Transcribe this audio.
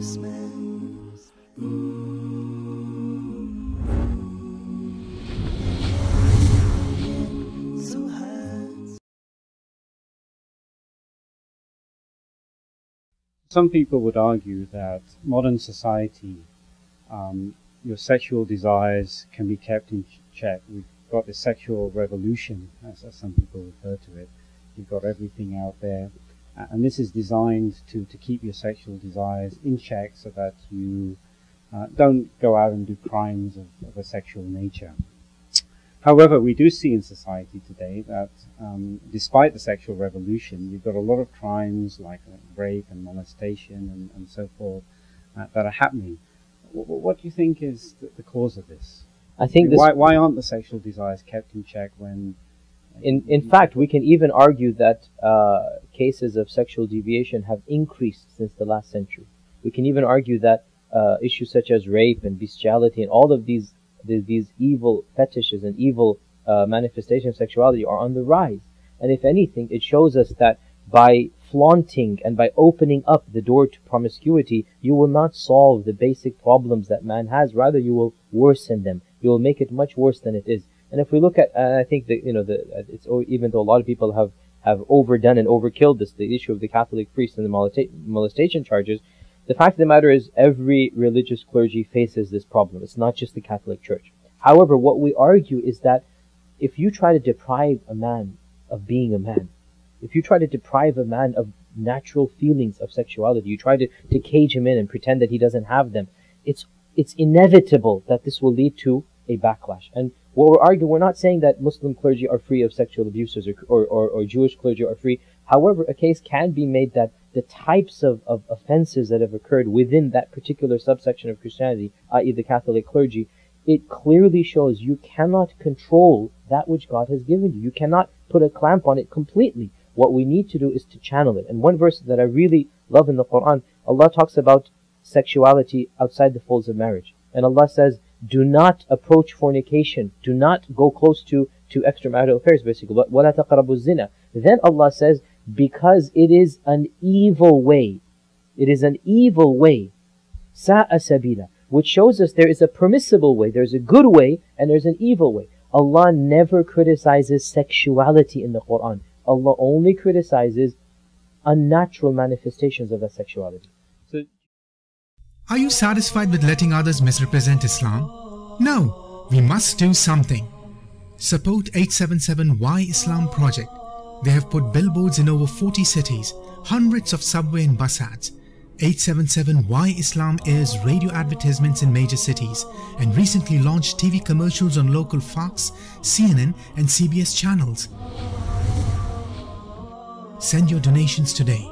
Some people would argue that modern society, your sexual desires can be kept in check. We've got the sexual revolution, as some people refer to it. You've got everything out there, and this is designed to keep your sexual desires in check so that you don't go out and do crimes of a sexual nature. However, we do see in society today that despite the sexual revolution, you've got a lot of crimes like rape and molestation and so forth that are happening. What do you think is the cause of this? I think why aren't the sexual desires kept in check when... In fact, we can even argue that cases of sexual deviation have increased since the last century. We can even argue that issues such as rape and bestiality and all of these evil fetishes and evil manifestations of sexuality are on the rise. And if anything, it shows us that by flaunting and by opening up the door to promiscuity, you will not solve the basic problems that man has. Rather, you will worsen them. You will make it much worse than it is. And if we look at, I think that it's even though a lot of people have overdone and overkilled this, the issue of the Catholic priest and the molestation charges. The fact of the matter is, every religious clergy faces this problem. It's not just the Catholic Church. However, what we argue is that if you try to deprive a man of being a man, if you try to deprive a man of natural feelings of sexuality, you try to cage him in and pretend that he doesn't have them, it's inevitable that this will lead to a backlash. And what we're arguing, we're not saying that Muslim clergy are free of sexual abuses or Jewish clergy are free. However, a case can be made that the types of offenses that have occurred within that particular subsection of Christianity, i.e. the Catholic clergy, it clearly shows you cannot control that which God has given you. You cannot put a clamp on it completely. What we need to do is to channel it. And one verse that I really love in the Quran, Allah talks about sexuality outside the folds of marriage. And Allah says, do not approach fornication. Do not go close to extramarital affairs, basically. وَلَا تَقْرَبُوا الزِّنَا. Then Allah says, because it is an evil way. It is an evil way. سَاءَ سَبِيلًا. Which shows us there is a permissible way, there's a good way, and there's an evil way. Allah never criticizes sexuality in the Quran. Allah only criticizes unnatural manifestations of that sexuality. Are you satisfied with letting others misrepresent Islam? No, we must do something. Support 877 Why Islam project. They have put billboards in over 40 cities, hundreds of subway and bus ads. 877 Why Islam airs radio advertisements in major cities and recently launched TV commercials on local Fox, CNN and CBS channels. Send your donations today.